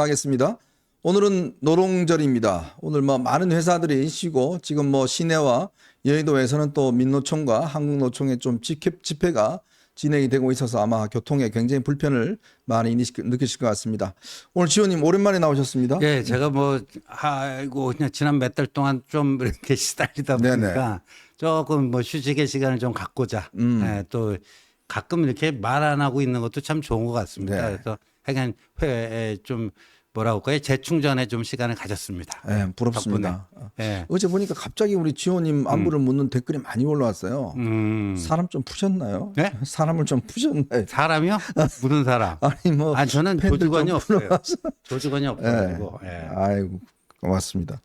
하겠습니다. 오늘은 노동절입니다. 오늘 뭐 많은 회사들이 쉬고 지금 뭐 시내와 여의도에서는 또 민노총과 한국노총의 좀 집회가 진행이 되고 있어서 아마 교통에 굉장히 불편을 많이 느끼실 것 같습니다. 오늘 지호님 오랜만에 나오셨습니다. 예, 제가 뭐 아이고 그냥 지난 몇 달 동안 좀 이렇게 시달리다 보니까 네네. 조금 뭐 휴식의 시간을 좀 갖고자 예, 또 가끔 이렇게 말 안 하고 있는 것도 참 좋은 것 같습니다. 네. 그래서 하여간 회에 좀 뭐라고 할까요? 재충전에 좀 시간을 가졌습니다. 네, 부럽습니다. 예. 어제 보니까 갑자기 우리 지호님 안부를 묻는 댓글이 많이 올라왔어요. 사람 좀 푸셨나요? 네? 사람을 좀 푸셨나요? 사람이요? 무슨 사람? 아니 뭐 아 저는 팬들 조직원이 좀 없어요. 불러와서. 조직원이 없어가지고. 예. 아이고 고맙습니다.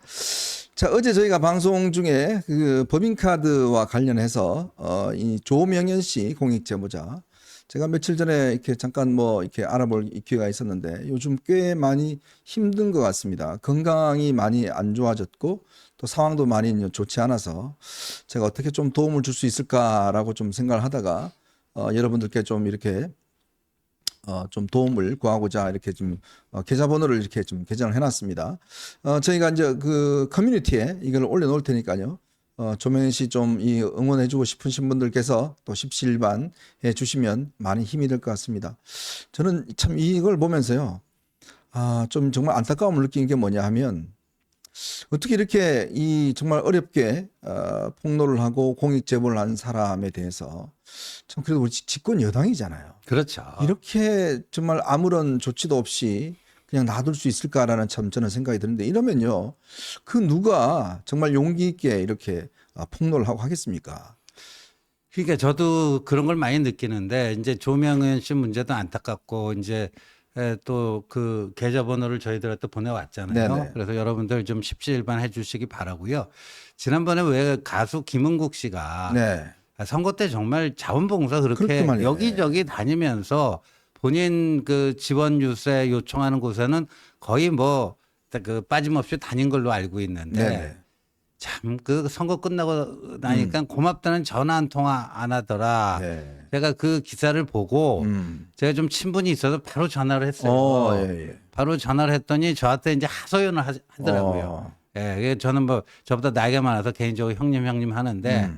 자, 어제 저희가 방송 중에 그 법인카드와 관련해서 이 조명현 씨 공익제보자 제가 며칠 전에 이렇게 잠깐 뭐 이렇게 알아볼 기회가 있었는데 요즘 꽤 많이 힘든 것 같습니다. 건강이 많이 안 좋아졌고 또 상황도 많이 좋지 않아서 제가 어떻게 좀 도움을 줄 수 있을까라고 좀 생각을 하다가 여러분들께 좀 이렇게 좀 도움을 구하고자 이렇게 좀 계좌번호를 이렇게 좀 개정을 해놨습니다. 저희가 이제 그 커뮤니티에 이걸 올려놓을 테니까요. 조명현 씨 좀 이 응원해주고 싶으신 분들께서 또 십시일반 해주시면 많이 힘이 될 것 같습니다. 저는 참 이걸 보면서요. 좀 정말 안타까움을 느끼는 게 뭐냐 하면 어떻게 이렇게 이 정말 어렵게 폭로를 하고 공익 제보를 한 사람에 대해서 참 그래도 우리 집권 여당이잖아요. 그렇죠. 이렇게 정말 아무런 조치도 없이 그냥 놔둘 수 있을까라는 참 저는 생각이 드는데 이러면요. 그 누가 정말 용기 있게 이렇게 폭로를 하고 하겠습니까? 그러니까 저도 그런 걸 많이 느끼는데 이제 조명은 씨 문제도 안타깝고 이제 또 그 계좌번호를 저희들한테 보내왔잖아요. 네네. 그래서 여러분들 좀 십시일반 해주시기 바라고요. 지난번에 왜 가수 김은국 씨가 네. 선거 때 정말 자원봉사 그렇게 그렇게 말이에요. 여기저기 다니면서 본인 그 지원 유세 요청하는 곳에는 거의 뭐 그 빠짐없이 다닌 걸로 알고 있는데 네네. 참 그 선거 끝나고 나니까 고맙다는 전화 한 통화 안 하더라. 네. 제가 그 기사를 보고 제가 좀 친분이 있어서 바로 전화를 했어요. 예. 바로 전화를 했더니 저한테 이제 하소연을 하더라고요. 예, 저는 뭐 저보다 나이가 많아서 개인적으로 형님 하는데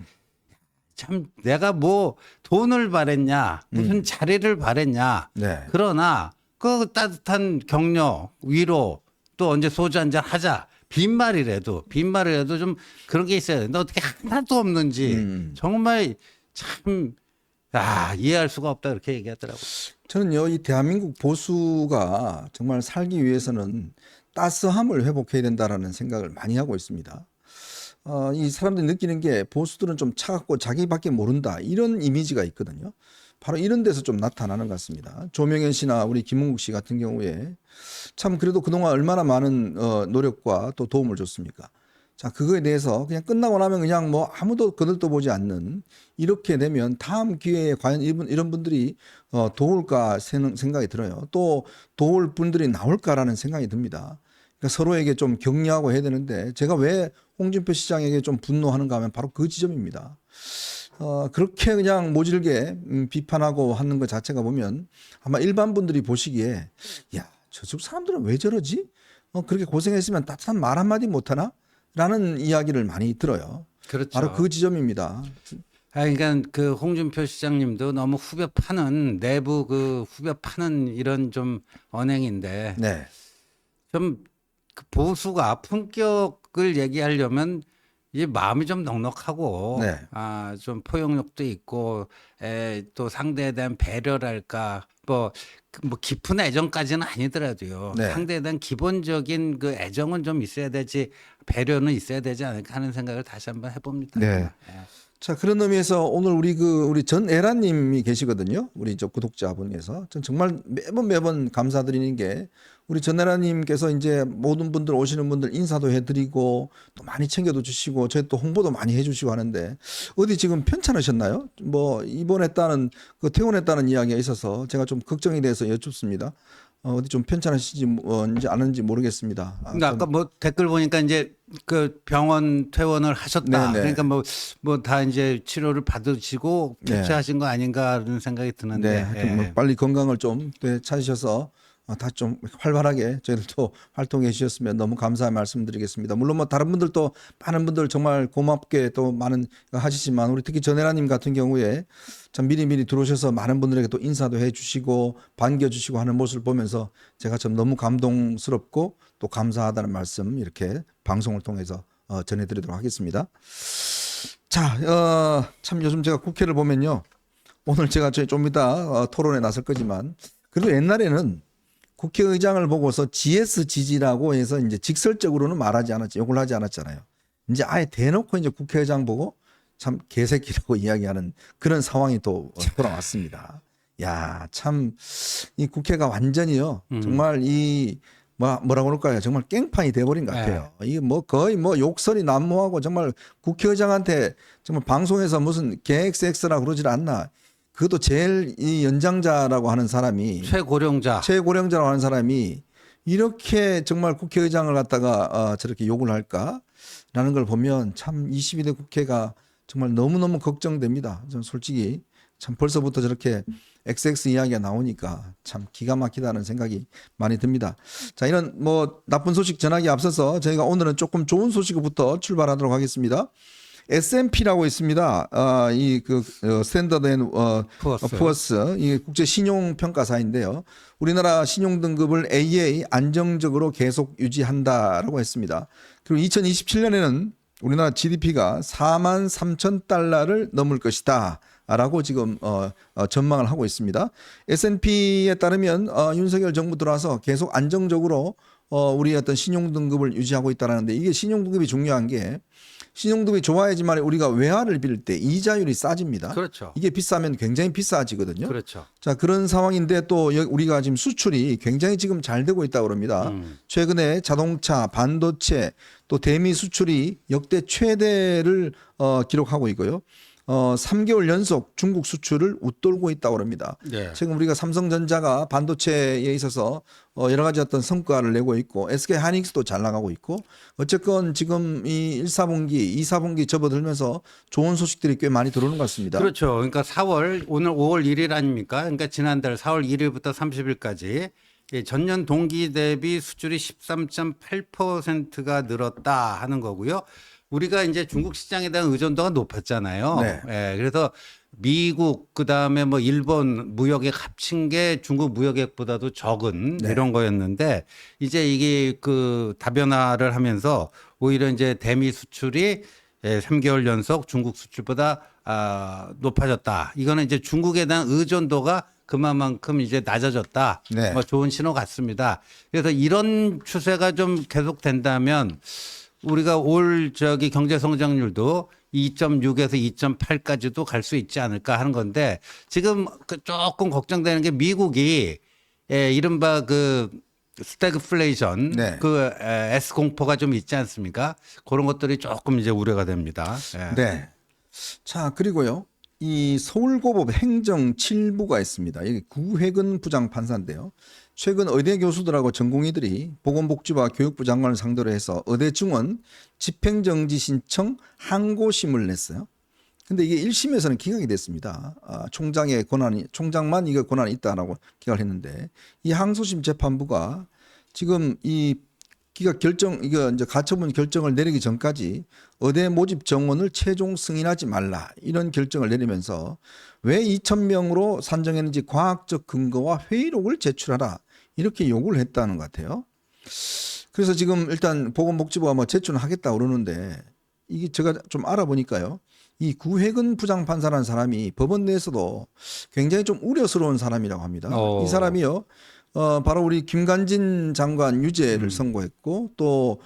참 내가 뭐 돈을 바랬냐 무슨 자리를 바랬냐. 네. 그러나 그 따뜻한 격려 위로 또 언제 소주 한잔 하자. 빈말이라도 좀 그런 게 있어야 되는데 어떻게 하나도 없는지 정말 참 이해할 수가 없다 그렇게 얘기하더라고요. 저는요, 이 대한민국 보수가 정말 살기 위해서는 따스함을 회복해야 된다라는 생각을 많이 하고 있습니다. 이 사람들이 느끼는 게 보수들은 좀 차갑고 자기밖에 모른다 이런 이미지가 있거든요. 바로 이런 데서 좀 나타나는 것 같습니다. 조명현 씨나 우리 김은국 씨 같은 경우에 참 그래도 그동안 얼마나 많은 노력과 또 도움을 줬습니까? 자, 그거에 대해서 그냥 끝나고 나면 그냥 뭐 아무도 거들떠 보지 않는 이렇게 되면 다음 기회에 과연 이런 분들이 도울까 생각이 들어요. 또 도울 분들이 나올까라는 생각이 듭니다. 그러니까 서로에게 좀 격려하고 해야 되는데 제가 왜 홍준표 시장에게 좀 분노하는가 하면 바로 그 지점입니다. 그렇게 그냥 모질게 비판하고 하는 것 자체가 보면 아마 일반 분들이 보시기에 야, 저쪽 사람들은 왜 저러지? 그렇게 고생했으면 따뜻한 말 한마디 못하나? 라는 이야기를 많이 들어요. 그렇죠. 바로 그 지점입니다. 그러니까 그 홍준표 시장님도 너무 후벼 파는 내부 그 후벼 파는 이런 좀 언행인데 네. 좀 그 보수가 품격을 얘기하려면 이 마음이 좀 넉넉하고 네. 좀 포용력도 있고 또 상대에 대한 배려랄까 뭐 깊은 애정까지는 아니더라도요. 네. 상대에 대한 기본적인 그 애정은 좀 있어야 되지 배려는 있어야 되지 않을까 하는 생각을 다시 한번 해봅니다. 네. 자, 그런 의미에서 오늘 우리 전애라님이 계시거든요. 우리 저 구독자분에서 전 정말 매번 감사드리는 게 우리 전애라님께서 이제 모든 분들 오시는 분들 인사도 해드리고 또 많이 챙겨도 주시고 저희 또 홍보도 많이 해주시고 하는데 어디 지금 편찮으셨나요? 뭐 입원했다는 그 퇴원했다는 이야기가 있어서 제가 좀 걱정이 돼서 여쭙습니다. 어디 좀 편찮으신지 않은지 모르겠습니다. 근데 아까 뭐 댓글 보니까 이제 그 병원 퇴원을 하셨다. 네네. 그러니까 뭐 다 이제 치료를 받으시고 네. 교체하신 거 아닌가 하는 생각이 드는데. 네, 하여튼 뭐 빨리 건강을 좀 찾으셔서 다 좀 활발하게 저희들도 활동해 주셨으면 너무 감사의 말씀드리겠습니다. 물론 뭐 다른 분들도 많은 분들 정말 고맙게 또 많은 거 하시지만 우리 특히 전혜라님 같은 경우에 참 미리미리 들어오셔서 많은 분들에게 또 인사도 해 주시고 반겨 주시고 하는 모습을 보면서 제가 참 너무 감동스럽고 또 감사하다는 말씀 이렇게 방송을 통해서 전해드리도록 하겠습니다. 자, 참 요즘 제가 국회를 보면요. 오늘 제가 좀 이따 토론에 나설 거지만 그래도 옛날에는 국회의장을 보고서 GS 지지라고 해서 이제 직설적으로는 말하지 않았지, 욕을 하지 않았잖아요. 이제 아예 대놓고 이제 국회의장 보고 참 개새끼라고 이야기하는 그런 상황이 또 돌아왔습니다. 야, 참 이 국회가 완전히요. 정말 이 뭐라고 그럴까요? 정말 깽판이 돼버린 것 같아요. 이게 뭐 거의 뭐 욕설이 난무하고 정말 국회의장한테 정말 방송에서 무슨 개XX라고 그러질 않나. 그것도 제일 이 연장자라고 하는 사람이 최고령자라고 하는 사람이 이렇게 정말 국회의장을 갖다가 저렇게 욕을 할까라는 걸 보면 참 22대 국회가 정말 너무너무 걱정됩니다. 저는 솔직히 참 벌써부터 저렇게 XX 이야기가 나오니까 참 기가 막히다는 생각이 많이 듭니다. 자, 이런 뭐 나쁜 소식 전하기 앞서서 저희가 오늘은 조금 좋은 소식부터 출발하도록 하겠습니다. S&P라고 있습니다. 스탠더드 앤 푸어스 이 국제 신용 평가사인데요. 우리나라 신용 등급을 AA 안정적으로 계속 유지한다라고 했습니다. 그리고 2027년에는 우리나라 GDP가 4만 3천 달러를 넘을 것이다. 라고 지금 전망을 하고 있습니다. S&P에 따르면 윤석열 정부 들어와서 계속 안정적으로 우리 어떤 신용 등급을 유지하고 있다라는데 이게 신용 등급이 중요한 게 신용등급이 좋아야지만 우리가 외화를 빌릴 때 이자율이 싸집니다. 그렇죠. 이게 비싸면 굉장히 비싸지거든요. 그렇죠. 자, 그런 상황인데 또 우리가 지금 수출이 굉장히 지금 잘 되고 있다고 합니다. 최근에 자동차, 반도체 또 대미 수출이 역대 최대를 기록하고 있고요. 3개월 연속 중국 수출을 웃돌고 있다고 합니다. 네. 지금 우리가 삼성전자가 반도체에 있어서 여러 가지 어떤 성과를 내고 있고 SK 하이닉스도 잘 나가고 있고 어쨌건 지금 이 1, 4분기, 2, 4분기 접어들면서 좋은 소식들이 꽤 많이 들어오는 것 같습니다. 그렇죠. 그러니까 4월 오늘 5월 1일 아닙니까? 그러니까 지난달 4월 1일부터 30일까지 전년 동기 대비 수출이 13.8%가 늘었다 하는 거고요. 우리가 이제 중국 시장에 대한 의존도가 높았잖아요. 네. 예, 그래서 미국 그다음에 뭐 일본 무역액 합친 게 중국 무역액보다도 적은 네. 이런 거였는데 이제 이게 그 다변화를 하면서 오히려 이제 대미 수출이 3개월 연속 중국 수출보다 높아졌다. 이거는 이제 중국에 대한 의존도가 그만큼 이제 낮아졌다. 네. 뭐 좋은 신호 같습니다. 그래서 이런 추세가 좀 계속된다면 우리가 올 경제 성장률도 2.6에서 2.8까지도 갈 수 있지 않을까 하는 건데 지금 조금 걱정되는 게 미국이 이른바 그 스태그플레이션 네. 그 S 공포가 좀 있지 않습니까? 그런 것들이 조금 이제 우려가 됩니다. 네. 자, 그리고요. 이 서울고법 행정 7부가 있습니다. 여기 구혜근 부장판사인데요. 최근 의대 교수들하고 전공의들이 보건복지부와 교육부 장관을 상대로 해서 의대 증원 집행정지 신청 항고심을 냈어요. 근데 이게 1심에서는 기각이 됐습니다. 총장만 이거 권한이 있다라고 기각을 했는데 이 항소심 재판부가 지금 이거 이제 가처분 결정을 내리기 전까지 의대 모집 정원을 최종 승인하지 말라 이런 결정을 내리면서 왜 2,000명으로 산정했는지 과학적 근거와 회의록을 제출하라 이렇게 요구를 했다는 것 같아요. 그래서 지금 일단 보건복지부가 뭐 제출을 하겠다고 그러는데 이게 제가 좀 알아보니까요. 이 구혜근 부장판사라는 사람이 법원 내에서도 굉장히 좀 우려스러운 사람이라고 합니다. 이 사람이요. 바로 우리 김관진 장관 유죄를 선고했고 또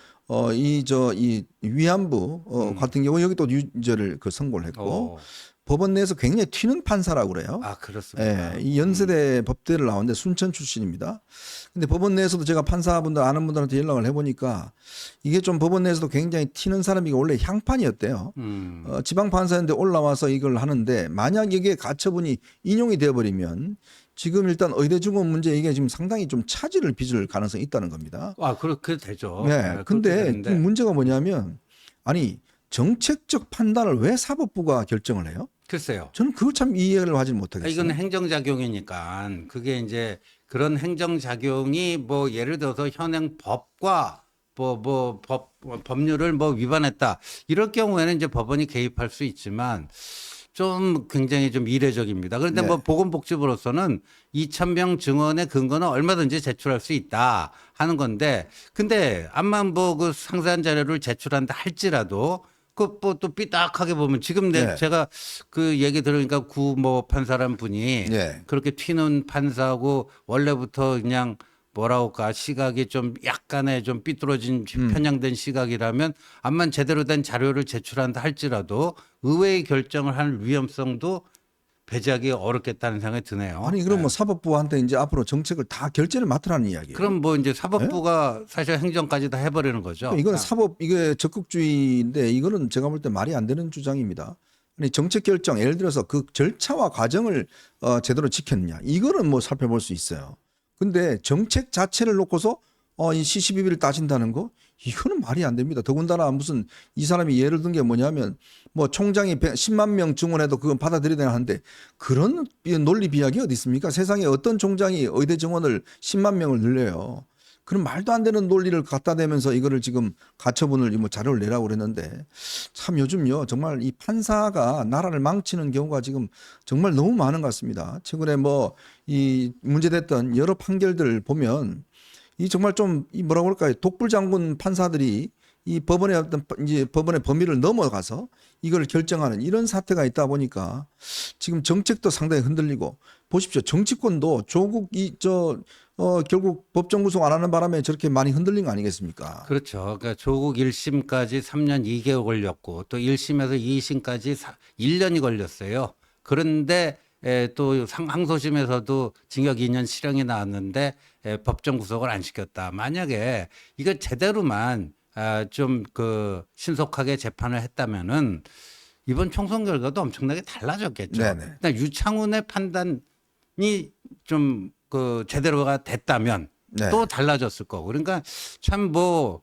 이 위안부 같은 경우 여기 또 유죄를 선고를 했고 법원 내에서 굉장히 튀는 판사라고 그래요. 아, 그렇습니다. 이 연세대 법대를 나왔는데 순천 출신입니다. 근데 법원 내에서도 제가 판사분들 아는 분들한테 연락을 해보니까 이게 좀 법원 내에서도 굉장히 튀는 사람이고 원래 향판이었대요. 지방 판사인데 올라와서 이걸 하는데 만약 이게 가처분이 인용이 되어버리면 지금 일단 의대 증원 문제 이게 지금 상당히 좀 차질을 빚을 가능성이 있다는 겁니다. 그렇게 되죠. 네. 근데 그 문제가 뭐냐면 아니 정책적 판단을 왜 사법부가 결정을 해요? 글쎄요. 저는 그걸 참 이해를 하지 못하겠어요. 이건 행정작용이니까 그게 이제 그런 행정작용이 뭐 예를 들어서 현행 법과 법률을 뭐 위반했다. 이럴 경우에는 이제 법원이 개입할 수 있지만 좀 굉장히 좀 이례적입니다. 그런데 네. 뭐 보건복지부로서는 2,000명 증언의 근거는 얼마든지 제출할 수 있다 하는 건데, 근데 암만 뭐 그 상세한 자료를 제출한다 할지라도 그 뭐 또 삐딱하게 보면 지금 네. 제가 그 얘기 들으니까 구 뭐 판사란 분이 네. 그렇게 튀는 판사고 원래부터 그냥 뭐라고 할까 시각이 좀 약간의 좀 삐뚤어진 편향된 시각이라면 암만 제대로 된 자료를 제출한다 할지라도 의회의 결정을 할 위험성도 배제하기 어렵겠다는 생각이 드네요. 아니 그럼 뭐 사법부한테 이제 앞으로 정책을 다 결제를 맡으라는 이야기예요. 그럼 뭐 이제 사법부가 사실 행정까지 다 해버리는 거죠. 이건 사법 이게 적극주의인데 이거는 제가 볼 때 말이 안 되는 주장입니다. 아니 정책 결정 예를 들어서 그 절차와 과정을 제대로 지켰느냐 이거는 뭐 살펴볼 수 있어요. 근데 정책 자체를 놓고서 이 시시비비를 따진다는 거 이거는 말이 안 됩니다. 더군다나 무슨 이 사람이 예를 든 게 뭐냐면 뭐 총장이 10만 명 증언해도 그건 받아들여야 되나 하는데 그런 논리 비약이 어디 있습니까? 세상에 어떤 총장이 의대 증언을 10만 명을 늘려요. 그런 말도 안 되는 논리를 갖다 대면서 이거를 지금 가처분을 뭐 자료를 내라고 그랬는데 참 요즘요 정말 이 판사가 나라를 망치는 경우가 지금 정말 너무 많은 것 같습니다. 최근에 뭐 이 문제됐던 여러 판결들 보면 이 정말 좀 이 뭐라고 그럴까요? 독불장군 판사들이 이 법원의 어떤 이제 법원의 범위를 넘어가서 이걸 결정하는 이런 사태가 있다 보니까 지금 정책도 상당히 흔들리고 보십시오. 정치권도 조국 결국 법정 구속 안 하는 바람에 저렇게 많이 흔들린 거 아니겠습니까? 그렇죠. 그러니까 조국 1심까지 3년 2개월 걸렸고 또 1심에서 2심까지 1년이 걸렸어요. 그런데 또 항소심에서도 징역 2년 실형이 나왔는데 법정 구속을 안 시켰다. 만약에 이거 제대로만 좀 그 신속하게 재판을 했다면은 이번 총선 결과도 엄청나게 달라졌겠죠. 네네. 일단 유창훈의 판단이 좀 그 제대로가 됐다면 네. 또 달라졌을 거고. 그러니까 참 뭐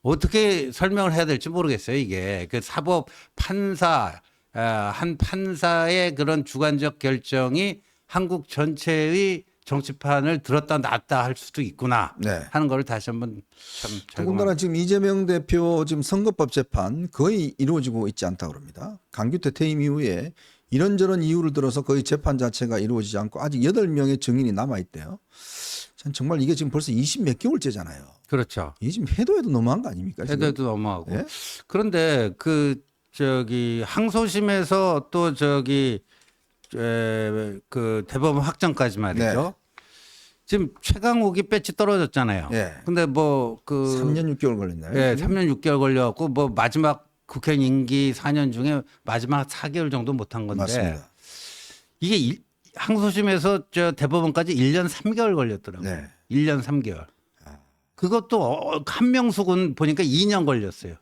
어떻게 설명을 해야 될지 모르겠어요. 이게 그 사법 판사 한 판사의 그런 주관적 결정이 한국 전체의 정치판을 들었다 놨다 할 수도 있구나 네. 하는 거를 다시 한번 참 더군다나 지금 이재명 대표 지금 선거법 재판 거의 이루어지고 있지 않다 그럽니다. 강규태 퇴임 이후에 이런저런 이유를 들어서 거의 재판 자체가 이루어지지 않고 아직 8명의 증인이 남아 있대요. 전 정말 이게 지금 벌써 20 몇 개월째잖아요. 그렇죠. 이게 지금 해도 너무한 거 아닙니까? 지금? 해도 넘어가고. 예? 그런데 그 저기 항소심에서 또 저기 그 대법원 확정까지 말이죠. 네. 지금 최강욱이 배치 떨어졌잖아요. 예. 근데 뭐그 3년 6개월 걸렸나요? 예, 3년 6개월 걸려갖고 뭐 마지막 국회의원 임기 4년 중에 마지막 4개월 정도 못한 건데 맞습니다. 이게 항소심에서 저 대법원까지 1년 3개월 걸렸더라고요. 네. 1년 3개월. 그것도 한명숙은 보니까 2년 걸렸어요.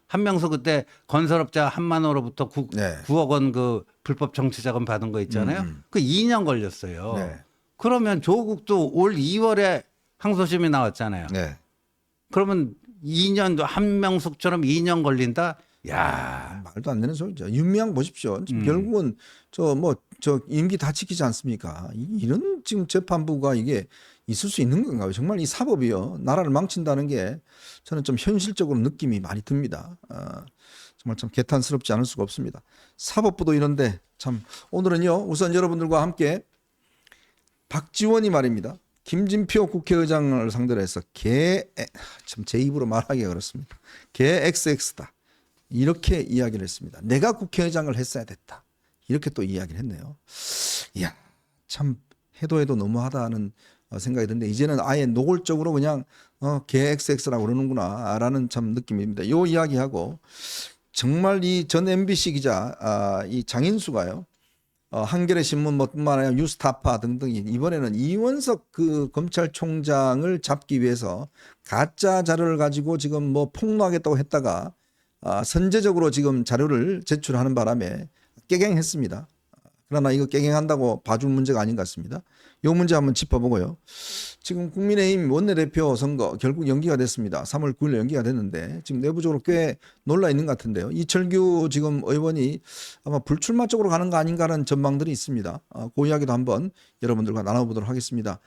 한명숙 그때 건설업자 한만호로부터 네. 9억 원 그 불법 정치자금 받은 거 있잖아요. 그 2년 걸렸어요. 네. 그러면 조국도 올 2월에 항소심이 나왔잖아요. 네. 그러면 2년 한명숙처럼 2년 걸린다? 야, 말도 안 되는 소리죠. 윤미향 보십시오. 지금 결국은 저 임기 다 지키지 않습니까? 이런 지금 재판부가 이게 있을 수 있는 건가요? 정말 이 사법이요. 나라를 망친다는 게 저는 좀 현실적으로 느낌이 많이 듭니다. 정말 참 개탄스럽지 않을 수가 없습니다. 사법부도 이런데 참 오늘은요. 우선 여러분들과 함께 박지원이 말입니다. 김진표 국회의장을 상대로 해서 참 제 입으로 말하기가 그렇습니다. 개 XX다. 이렇게 이야기를 했습니다. 내가 국회의장을 했어야 됐다. 이렇게 또 이야기를 했네요. 이야, 참 해도 너무하다는 생각이 드는데 이제는 아예 노골적으로 그냥 개 XX라고 그러는구나 라는 참 느낌입니다. 요 이야기하고 정말 이 전 MBC 기자 이 장인수가요. 한겨레 신문 뿐만 아니라 뉴스타파 등등이 이번에는 이원석 그 검찰총장을 잡기 위해서 가짜 자료를 가지고 지금 뭐 폭로하겠다고 했다가 선제적으로 지금 자료를 제출하는 바람에 깨갱했습니다. 그러나 이거 깨갱한다고 봐줄 문제가 아닌 것 같습니다. 이 문제 한번 짚어보고요. 지금 국민의힘 원내대표 선거 결국 연기가 됐습니다. 3월 9일 연기가 됐는데 지금 내부적으로 꽤 놀라 있는 것 같은데요. 이철규 지금 의원이 아마 불출마 쪽으로 가는 거 아닌가라는 전망들이 있습니다. 그 이야기도 한번 여러분들과 나눠보도록 하겠습니다.